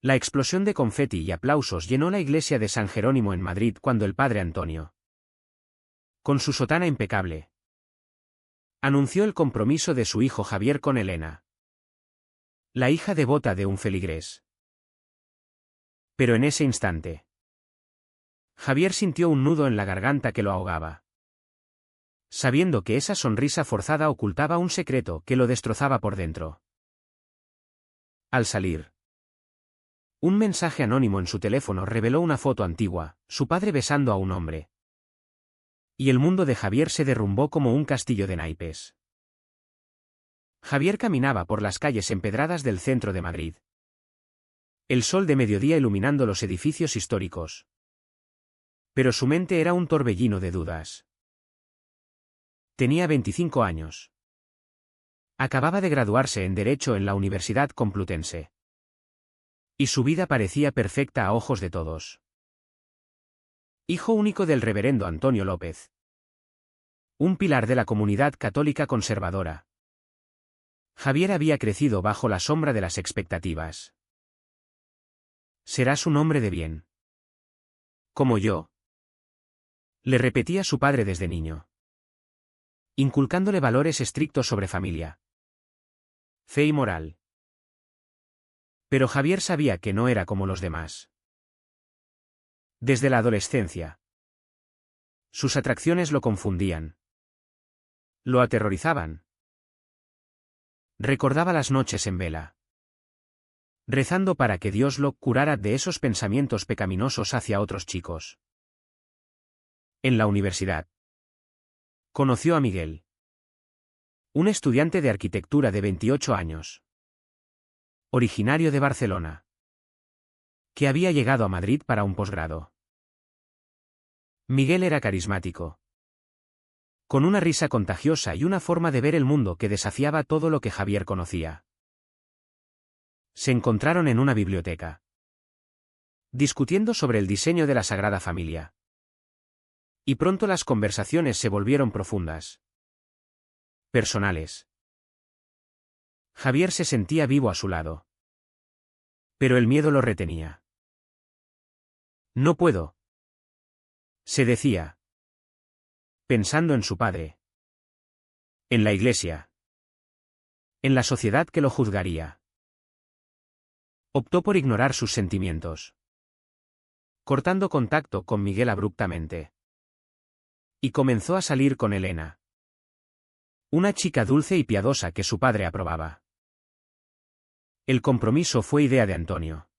La explosión de confeti y aplausos llenó la iglesia de San Jerónimo en Madrid cuando el padre Antonio, con su sotana impecable, anunció el compromiso de su hijo Javier con Elena, la hija devota de un feligrés. Pero en ese instante, Javier sintió un nudo en la garganta que lo ahogaba, sabiendo que esa sonrisa forzada ocultaba un secreto que lo destrozaba por dentro. Al salir, un mensaje anónimo en su teléfono reveló una foto antigua, su padre besando a un hombre. Y el mundo de Javier se derrumbó como un castillo de naipes. Javier caminaba por las calles empedradas del centro de Madrid. El sol de mediodía iluminando los edificios históricos. Pero su mente era un torbellino de dudas. Tenía 25 años. Acababa de graduarse en Derecho en la Universidad Complutense. Y su vida parecía perfecta a ojos de todos. Hijo único del reverendo Antonio López. Un pilar de la comunidad católica conservadora. Javier había crecido bajo la sombra de las expectativas. Serás un hombre de bien. Como yo. Le repetía su padre desde niño, inculcándole valores estrictos sobre familia, fe y moral. Pero Javier sabía que no era como los demás. Desde la adolescencia, sus atracciones lo confundían. Lo aterrorizaban. Recordaba las noches en vela, rezando para que Dios lo curara de esos pensamientos pecaminosos hacia otros chicos. En la universidad, conoció a Miguel, un estudiante de arquitectura de 28 años, originario de Barcelona, que había llegado a Madrid para un posgrado. Miguel era carismático, con una risa contagiosa y una forma de ver el mundo que desafiaba todo lo que Javier conocía. Se encontraron en una biblioteca, discutiendo sobre el diseño de la Sagrada Familia. Y pronto las conversaciones se volvieron profundas, personales. Javier se sentía vivo a su lado, pero el miedo lo retenía. No puedo, se decía, pensando en su padre, en la iglesia, en la sociedad que lo juzgaría. Optó por ignorar sus sentimientos, cortando contacto con Miguel abruptamente. Y comenzó a salir con Elena, una chica dulce y piadosa que su padre aprobaba. El compromiso fue idea de Antonio.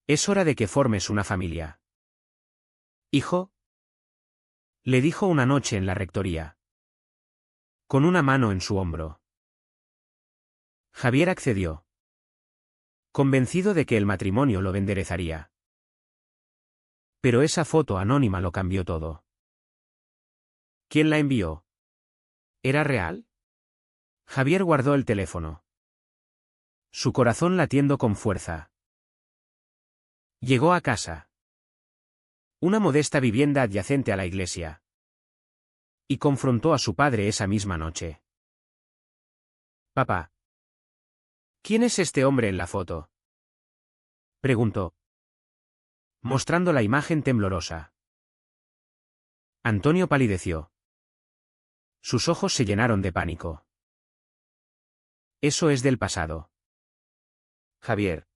Es hora de que formes una familia. Hijo, le dijo una noche en la rectoría, con una mano en su hombro. Javier accedió, convencido de que el matrimonio lo enderezaría. Pero esa foto anónima lo cambió todo. ¿Quién la envió? ¿Era real? Javier guardó el teléfono, su corazón latiendo con fuerza. Llegó a casa, una modesta vivienda adyacente a la iglesia, y confrontó a su padre esa misma noche. Papá, ¿quién es este hombre en la foto?, preguntó, mostrando la imagen temblorosa. Antonio palideció. Sus ojos se llenaron de pánico. Eso es del pasado, Javier.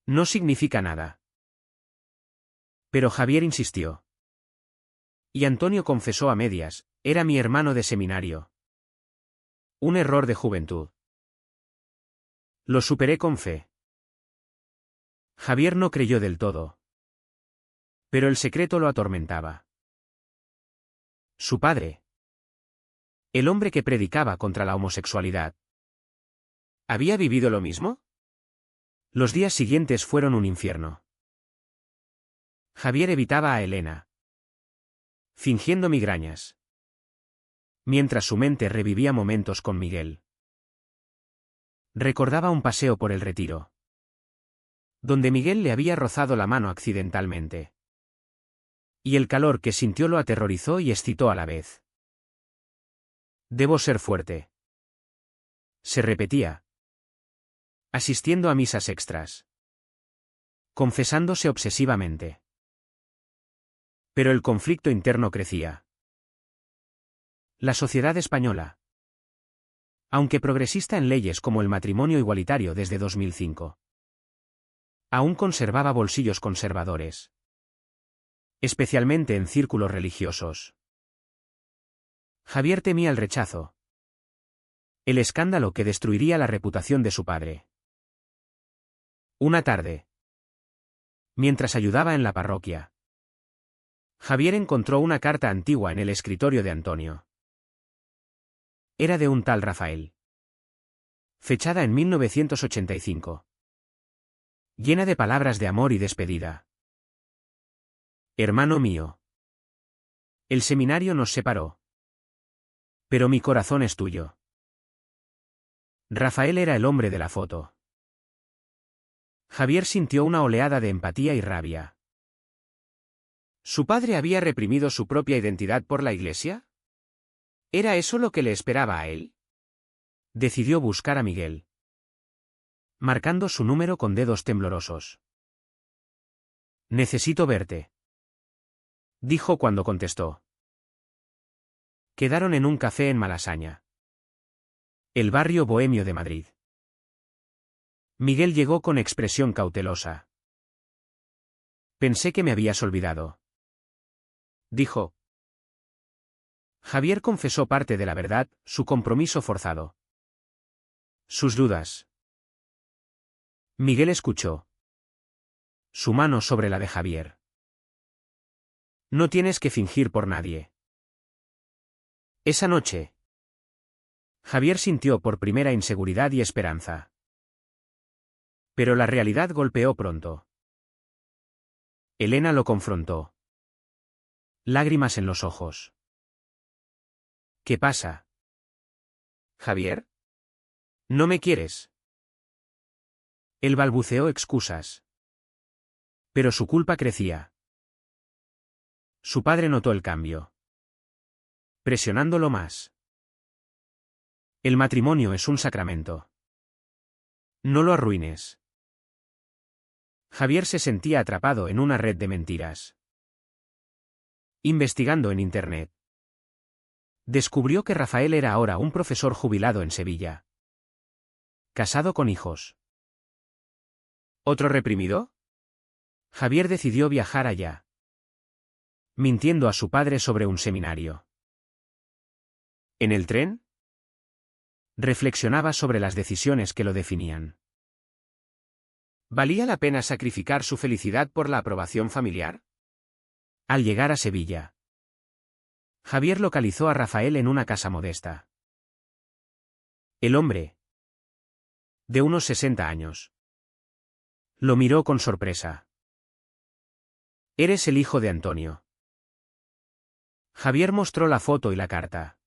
No significa nada. Pero Javier insistió. Y Antonio confesó a medias, era mi hermano de seminario. Un error de juventud. Lo superé con fe. Javier no creyó del todo. Pero el secreto lo atormentaba. Su padre, el hombre que predicaba contra la homosexualidad, ¿había vivido lo mismo? Los días siguientes fueron un infierno. Javier evitaba a Elena, fingiendo migrañas, mientras su mente revivía momentos con Miguel. Recordaba un paseo por el Retiro, donde Miguel le había rozado la mano accidentalmente. Y el calor que sintió lo aterrorizó y excitó a la vez. Debo ser fuerte, se repetía, asistiendo a misas extras, confesándose obsesivamente. Pero el conflicto interno crecía. La sociedad española, aunque progresista en leyes como el matrimonio igualitario desde 2005, aún conservaba bolsillos conservadores, especialmente en círculos religiosos. Javier temía el rechazo, el escándalo que destruiría la reputación de su padre. Una tarde, mientras ayudaba en la parroquia, Javier encontró una carta antigua en el escritorio de Antonio. Era de un tal Rafael, fechada en 1985. Llena de palabras de amor y despedida. Hermano mío, el seminario nos separó, pero mi corazón es tuyo. Rafael era el hombre de la foto. Javier sintió una oleada de empatía y rabia. ¿Su padre había reprimido su propia identidad por la Iglesia? ¿Era eso lo que le esperaba a él? Decidió buscar a Miguel, marcando su número con dedos temblorosos. Necesito verte, dijo cuando contestó. Quedaron en un café en Malasaña, el barrio bohemio de Madrid. Miguel llegó con expresión cautelosa. Pensé que me habías olvidado, dijo. Javier confesó parte de la verdad, su compromiso forzado, sus dudas. Miguel escuchó, su mano sobre la de Javier. No tienes que fingir por nadie. Esa noche, Javier sintió por primera inseguridad y esperanza. Pero la realidad golpeó pronto. Elena lo confrontó. Lágrimas en los ojos. ¿Qué pasa? ¿Javier? ¿No me quieres? Él balbuceó excusas. Pero su culpa crecía. Su padre notó el cambio, presionándolo más. El matrimonio es un sacramento. No lo arruines. Javier se sentía atrapado en una red de mentiras. Investigando en Internet, descubrió que Rafael era ahora un profesor jubilado en Sevilla, casado con hijos. ¿Otro reprimido? Javier decidió viajar allá, mintiendo a su padre sobre un seminario. ¿En el tren? Reflexionaba sobre las decisiones que lo definían. ¿Valía la pena sacrificar su felicidad por la aprobación familiar? Al llegar a Sevilla, Javier localizó a Rafael en una casa modesta. El hombre, de unos 60 años, lo miró con sorpresa. «Eres el hijo de Antonio». Javier mostró la foto y la carta.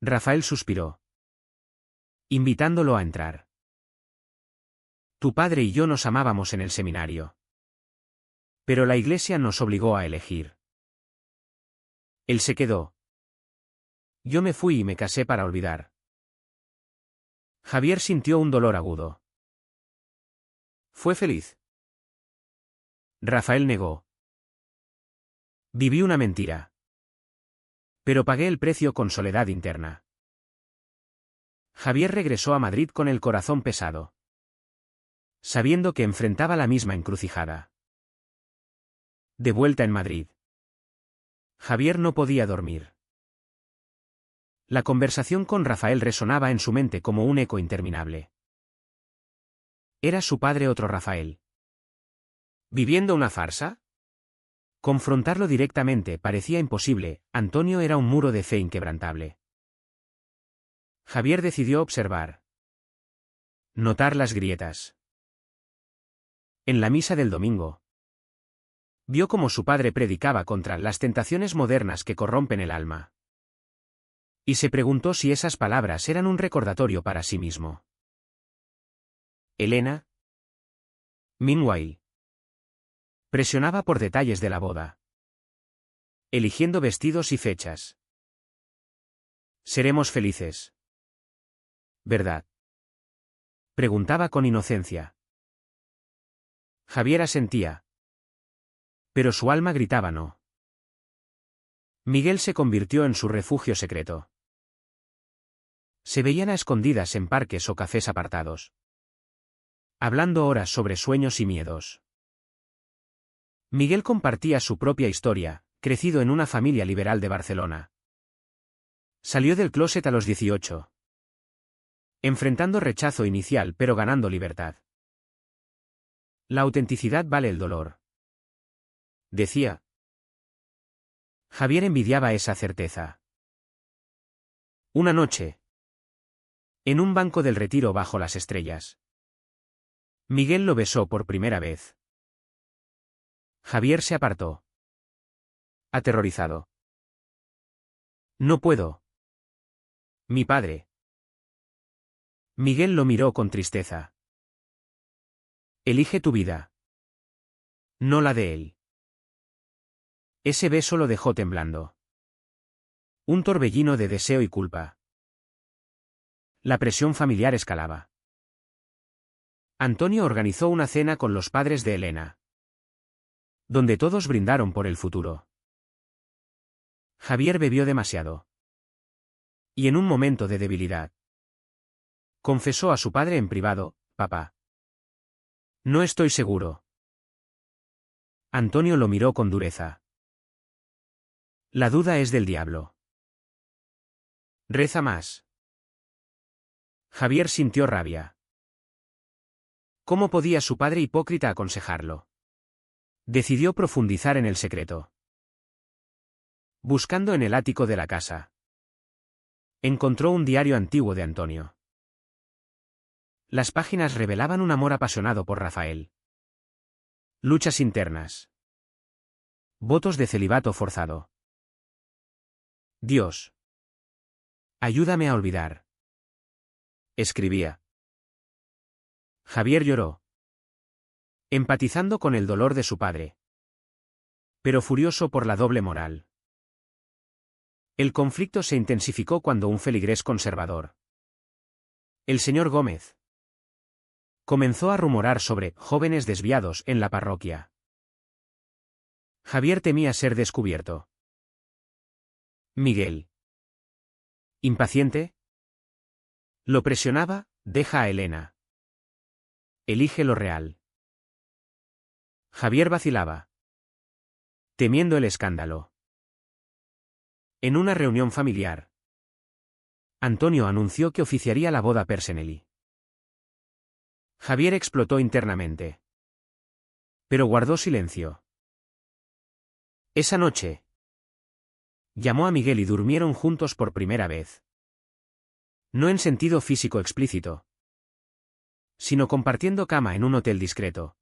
Rafael suspiró, invitándolo a entrar. «Tu padre y yo nos amábamos en el seminario. Pero la Iglesia nos obligó a elegir». Él se quedó. «Yo me fui y me casé para olvidar». Javier sintió un dolor agudo. ¿Fue feliz? Rafael negó. «Viví una mentira. Pero pagué el precio con soledad interna». Javier regresó a Madrid con el corazón pesado, sabiendo que enfrentaba la misma encrucijada. De vuelta en Madrid, Javier no podía dormir. La conversación con Rafael resonaba en su mente como un eco interminable. ¿Era su padre otro Rafael? ¿Viviendo una farsa? Confrontarlo directamente parecía imposible. Antonio era un muro de fe inquebrantable. Javier decidió observar. Notar las grietas. En la misa del domingo, vio cómo su padre predicaba contra las tentaciones modernas que corrompen el alma. Y se preguntó si esas palabras eran un recordatorio para sí mismo. Elena, meanwhile, presionaba por detalles de la boda, eligiendo vestidos y fechas. Seremos felices, ¿verdad? Preguntaba con inocencia. Javier asentía. Pero su alma gritaba no. Miguel se convirtió en su refugio secreto. Se veían a escondidas en parques o cafés apartados, hablando horas sobre sueños y miedos. Miguel compartía su propia historia, crecido en una familia liberal de Barcelona. Salió del clóset a los 18. Enfrentando rechazo inicial pero ganando libertad. La autenticidad vale el dolor, decía. Javier envidiaba esa certeza. Una noche, en un banco del Retiro bajo las estrellas, Miguel lo besó por primera vez. Javier se apartó, aterrorizado. No puedo. Mi padre. Miguel lo miró con tristeza. Elige tu vida, no la de él. Ese beso lo dejó temblando. Un torbellino de deseo y culpa. La presión familiar escalaba. Antonio organizó una cena con los padres de Elena, donde todos brindaron por el futuro. Javier bebió demasiado. Y en un momento de debilidad, confesó a su padre en privado: papá, no estoy seguro. Antonio lo miró con dureza. La duda es del diablo. Reza más. Javier sintió rabia. ¿Cómo podía su padre hipócrita aconsejarlo? Decidió profundizar en el secreto. Buscando en el ático de la casa, encontró un diario antiguo de Antonio. Las páginas revelaban un amor apasionado por Rafael. Luchas internas. Votos de celibato forzado. Dios, ayúdame a olvidar. Escribía. Javier lloró, empatizando con el dolor de su padre, pero furioso por la doble moral. El conflicto se intensificó cuando un feligrés conservador, el señor Gómez, comenzó a rumorar sobre jóvenes desviados en la parroquia. Javier temía ser descubierto. Miguel, impaciente, lo presionaba: deja a Elena. Elige lo real. Javier vacilaba, temiendo el escándalo. En una reunión familiar, Antonio anunció que oficiaría la boda Personelli. Javier explotó internamente, pero guardó silencio. Esa noche, llamó a Miguel y durmieron juntos por primera vez. No en sentido físico explícito, sino compartiendo cama en un hotel discreto,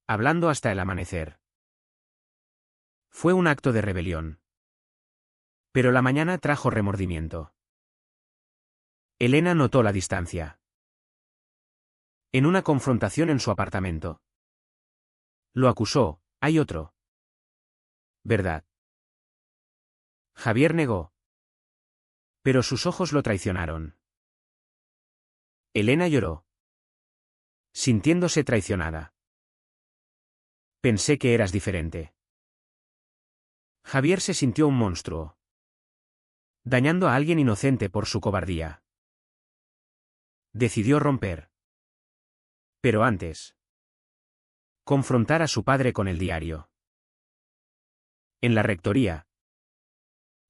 hablando hasta el amanecer. Fue un acto de rebelión. Pero la mañana trajo remordimiento. Elena notó la distancia. En una confrontación en su apartamento, lo acusó: hay otro. ¿Verdad? Javier negó. Pero sus ojos lo traicionaron. Elena lloró, sintiéndose traicionada. Pensé que eras diferente. Javier se sintió un monstruo, dañando a alguien inocente por su cobardía. Decidió romper. Pero antes, confrontar a su padre con el diario. En la rectoría,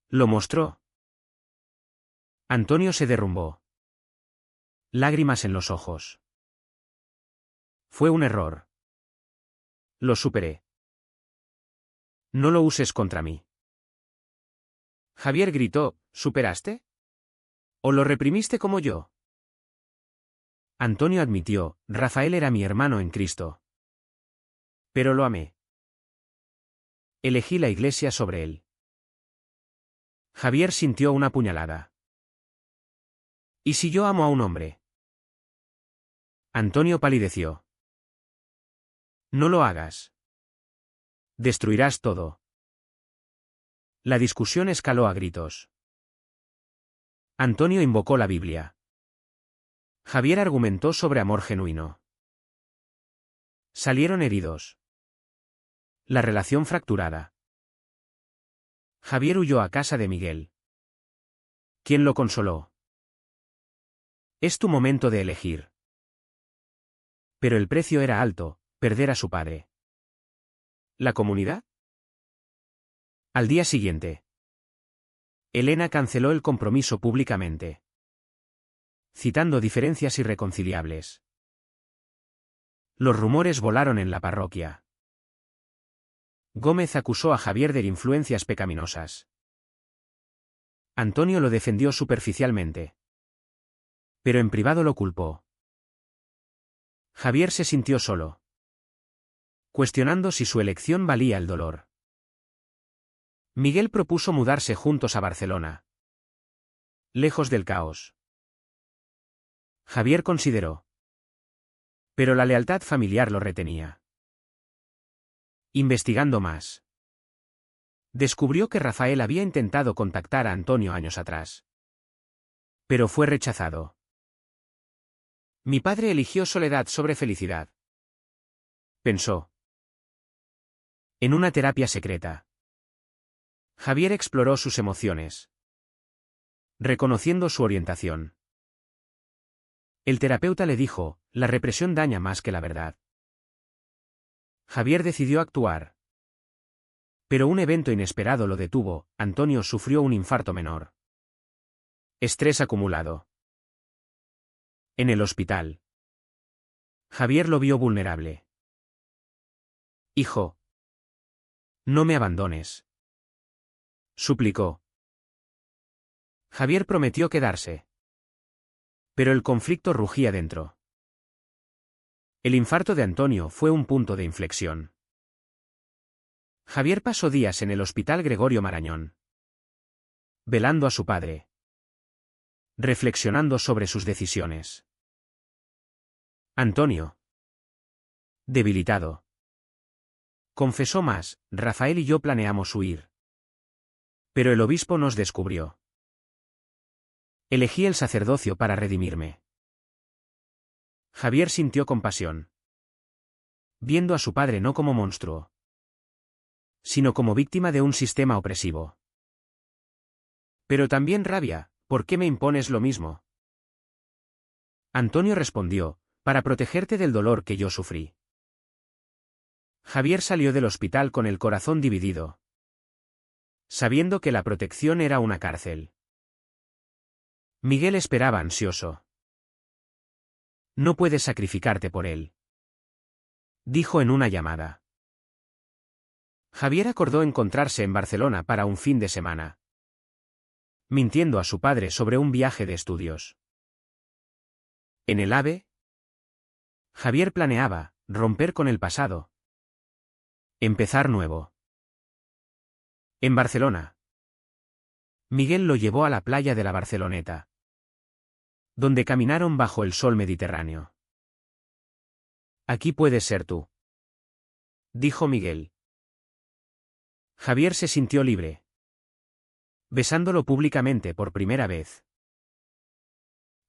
lo mostró. Antonio se derrumbó, lágrimas en los ojos. Fue un error. Lo superé. No lo uses contra mí. Javier gritó: ¿superaste? ¿O lo reprimiste como yo? Antonio admitió: Rafael era mi hermano en Cristo. Pero lo amé. Elegí la iglesia sobre él. Javier sintió una puñalada. ¿Y si yo amo a un hombre? Antonio palideció. No lo hagas. Destruirás todo. La discusión escaló a gritos. Antonio invocó la Biblia. Javier argumentó sobre amor genuino. Salieron heridos. La relación fracturada. Javier huyó a casa de Miguel. ¿Quién lo consoló? Es tu momento de elegir. Pero el precio era alto, perder a su padre. ¿La comunidad? Al día siguiente. Elena canceló el compromiso públicamente, citando diferencias irreconciliables. Los rumores volaron en la parroquia. Gómez acusó a Javier de influencias pecaminosas. Antonio lo defendió superficialmente, pero en privado lo culpó. Javier se sintió solo, cuestionando si su elección valía el dolor. Miguel propuso mudarse juntos a Barcelona, lejos del caos. Javier consideró, pero la lealtad familiar lo retenía. Investigando más, descubrió que Rafael había intentado contactar a Antonio años atrás, pero fue rechazado. Mi padre eligió soledad sobre felicidad, pensó. En una terapia secreta, Javier exploró sus emociones, reconociendo su orientación. El terapeuta le dijo, la represión daña más que la verdad. Javier decidió actuar. Pero un evento inesperado lo detuvo. Antonio sufrió un infarto menor. Estrés acumulado. En el hospital, Javier lo vio vulnerable. Hijo, no me abandones, suplicó. Javier prometió quedarse. Pero el conflicto rugía dentro. El infarto de Antonio fue un punto de inflexión. Javier pasó días en el Hospital Gregorio Marañón, velando a su padre, reflexionando sobre sus decisiones. Antonio, debilitado, confesó más, Rafael y yo planeamos huir. Pero el obispo nos descubrió. Elegí el sacerdocio para redimirme. Javier sintió compasión, viendo a su padre no como monstruo, sino como víctima de un sistema opresivo. Pero también rabia, ¿por qué me impones lo mismo? Antonio respondió, para protegerte del dolor que yo sufrí. Javier salió del hospital con el corazón dividido, sabiendo que la protección era una cárcel. Miguel esperaba ansioso. No puedes sacrificarte por él, dijo en una llamada. Javier acordó encontrarse en Barcelona para un fin de semana, mintiendo a su padre sobre un viaje de estudios. En el AVE, Javier planeaba romper con el pasado, empezar nuevo. En Barcelona, Miguel lo llevó a la playa de la Barceloneta, donde caminaron bajo el sol Mediterráneo. Aquí puedes ser tú, dijo Miguel. Javier se sintió libre, besándolo públicamente por primera vez.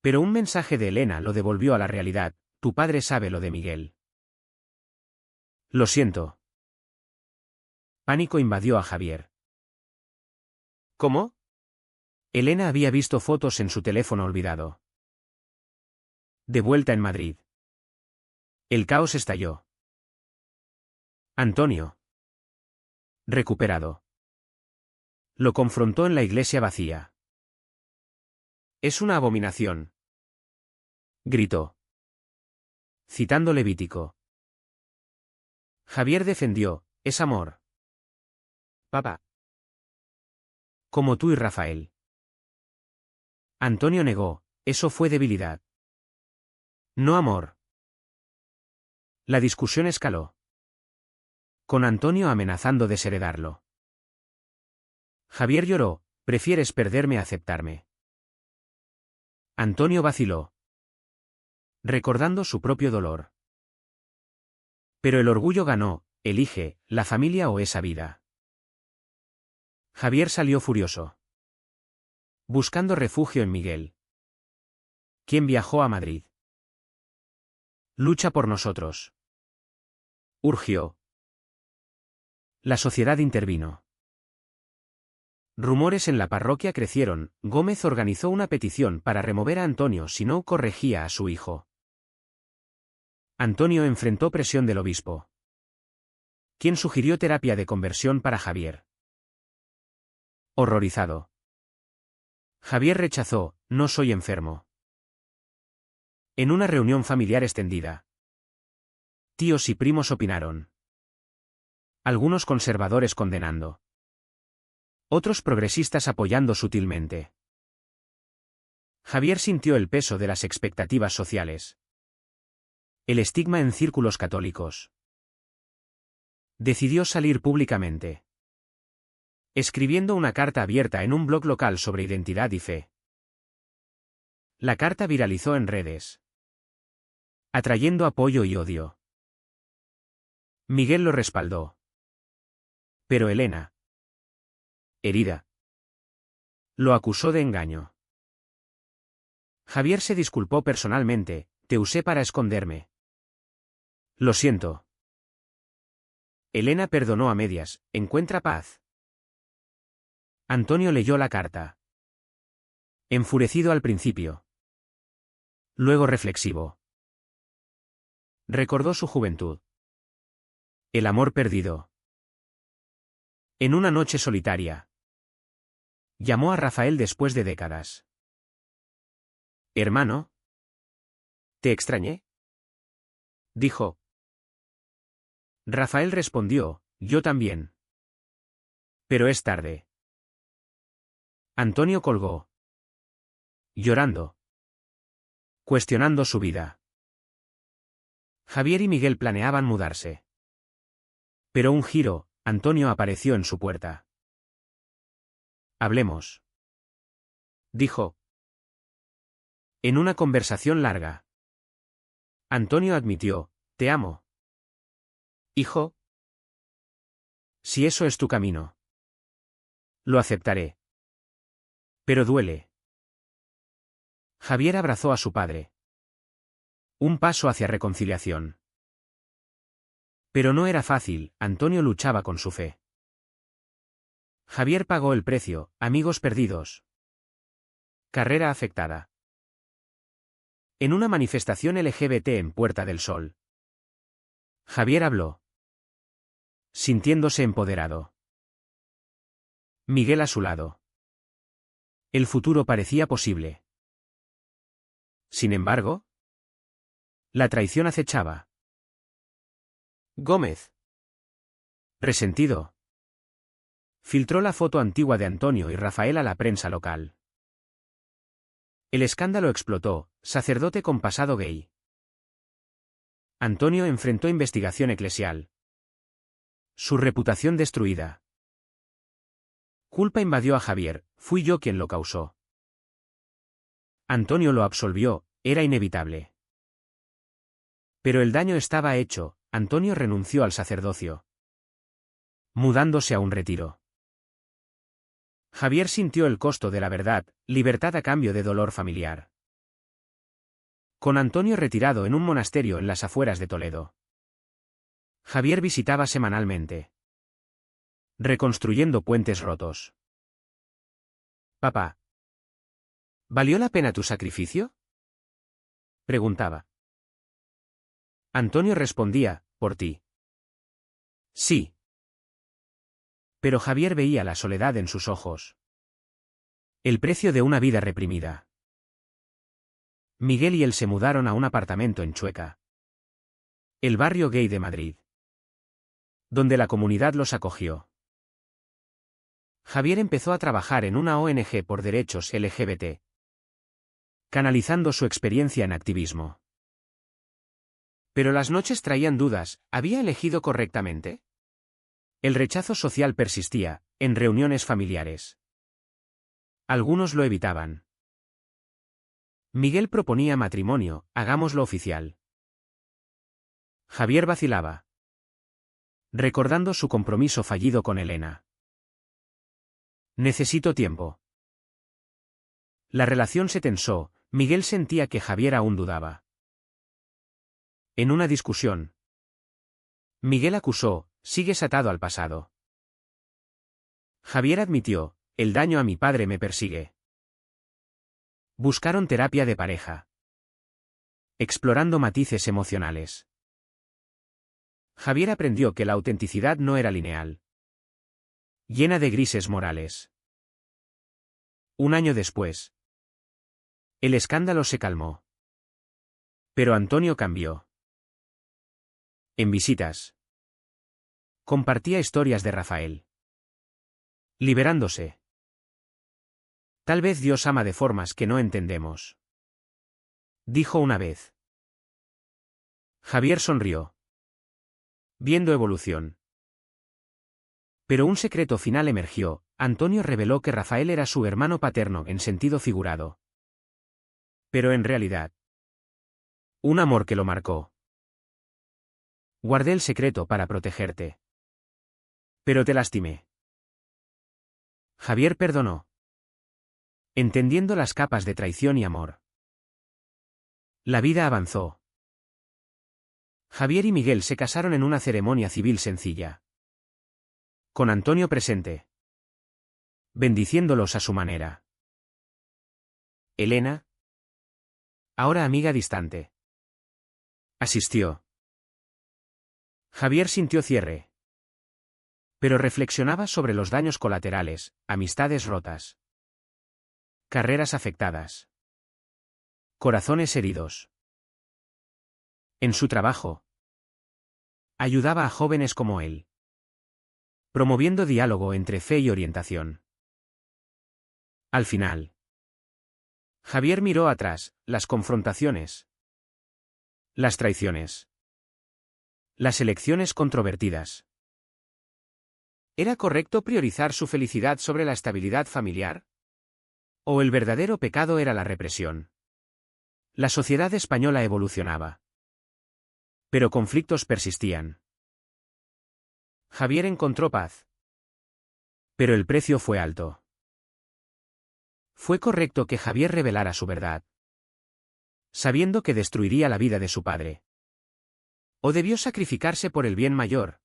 Pero un mensaje de Elena lo devolvió a la realidad, tu padre sabe lo de Miguel. Lo siento. Pánico invadió a Javier. ¿Cómo? Elena había visto fotos en su teléfono olvidado. De vuelta en Madrid, el caos estalló. Antonio, recuperado, lo confrontó en la iglesia vacía. Es una abominación, gritó, citando Levítico. Javier defendió, es amor. Papá. Como tú y Rafael. Antonio negó, eso fue debilidad. No amor. La discusión escaló, con Antonio amenazando desheredarlo. Javier lloró, prefieres perderme a aceptarme. Antonio vaciló, recordando su propio dolor. Pero el orgullo ganó, elige, la familia o esa vida. Javier salió furioso, buscando refugio en Miguel. quien viajó a Madrid. Lucha por nosotros. Urgió. La sociedad intervino. Rumores en la parroquia crecieron. Gómez organizó una petición para remover a Antonio si no corregía a su hijo. Antonio enfrentó presión del obispo, quien sugirió terapia de conversión para Javier. Horrorizado, Javier rechazó: no soy enfermo. En una reunión familiar extendida, tíos y primos opinaron. Algunos conservadores condenando. Otros progresistas apoyando sutilmente. Javier sintió el peso de las expectativas sociales. El estigma en círculos católicos. Decidió salir públicamente, escribiendo una carta abierta en un blog local sobre identidad y fe. La carta viralizó en redes, atrayendo apoyo y odio. Miguel lo respaldó. Pero Elena, herida, lo acusó de engaño. Javier se disculpó personalmente: te usé para esconderme. Lo siento. Elena perdonó a medias: encuentra paz. Antonio leyó la carta. Enfurecido al principio. Luego reflexivo. Recordó su juventud. El amor perdido. En una noche solitaria, llamó a Rafael después de décadas. Hermano. ¿Te extrañé?, dijo. Rafael respondió: yo también. Pero es tarde. Antonio colgó, llorando, cuestionando su vida. Javier y Miguel planeaban mudarse. Pero un giro: Antonio apareció en su puerta. Hablemos, dijo. En una conversación larga, Antonio admitió: te amo. Hijo. Si eso es tu camino, lo aceptaré. Pero duele. Javier abrazó a su padre. Un paso hacia reconciliación. Pero no era fácil. Antonio luchaba con su fe. Javier pagó el precio: amigos perdidos. Carrera afectada. En una manifestación LGBT en Puerta del Sol, Javier habló, sintiéndose empoderado. Miguel a su lado. El futuro parecía posible. Sin embargo, la traición acechaba. Gómez, resentido, filtró la foto antigua de Antonio y Rafael a la prensa local. El escándalo explotó: sacerdote con pasado gay. Antonio enfrentó investigación eclesial. Su reputación destruida. Culpa invadió a Javier: fui yo quien lo causó. Antonio lo absolvió: era inevitable. Pero el daño estaba hecho. Antonio renunció al sacerdocio, mudándose a un retiro. Javier sintió el costo de la verdad: libertad a cambio de dolor familiar. Con Antonio retirado en un monasterio en las afueras de Toledo, Javier visitaba semanalmente, reconstruyendo puentes rotos. Papá, ¿valió la pena tu sacrificio?, preguntaba. Antonio respondía: por ti. Sí. Pero Javier veía la soledad en sus ojos. El precio de una vida reprimida. Miguel y él se mudaron a un apartamento en Chueca, el barrio gay de Madrid, donde la comunidad los acogió. Javier empezó a trabajar en una ONG por derechos LGBT, canalizando su experiencia en activismo. Pero las noches traían dudas: ¿había elegido correctamente? El rechazo social persistía, en reuniones familiares. Algunos lo evitaban. Miguel proponía matrimonio: hagámoslo oficial. Javier vacilaba, recordando su compromiso fallido con Elena. Necesito tiempo. La relación se tensó. Miguel sentía que Javier aún dudaba. En una discusión, Miguel acusó: sigues atado al pasado. Javier admitió: el daño a mi padre me persigue. Buscaron terapia de pareja, explorando matices emocionales. Javier aprendió que la autenticidad no era lineal, llena de grises morales. Un año después, el escándalo se calmó. Pero Antonio cambió. En visitas, compartía historias de Rafael, liberándose. Tal vez Dios ama de formas que no entendemos, dijo una vez. Javier sonrió, viendo evolución. Pero un secreto final emergió: Antonio reveló que Rafael era su hermano paterno en sentido figurado. Pero en realidad, un amor que lo marcó. Guardé el secreto para protegerte. Pero te lastimé. Javier perdonó, entendiendo las capas de traición y amor. La vida avanzó. Javier y Miguel se casaron en una ceremonia civil sencilla, con Antonio presente, bendiciéndolos a su manera. Elena, ahora amiga distante, asistió. Javier sintió cierre, pero reflexionaba sobre los daños colaterales: amistades rotas, carreras afectadas, corazones heridos. En su trabajo, ayudaba a jóvenes como él, promoviendo diálogo entre fe y orientación. Al final, Javier miró atrás: las confrontaciones, las traiciones, las elecciones controvertidas. ¿Era correcto priorizar su felicidad sobre la estabilidad familiar? ¿O el verdadero pecado era la represión? La sociedad española evolucionaba, pero conflictos persistían. Javier encontró paz, pero el precio fue alto. ¿Fue correcto que Javier revelara su verdad, sabiendo que destruiría la vida de su padre? ¿O debió sacrificarse por el bien mayor,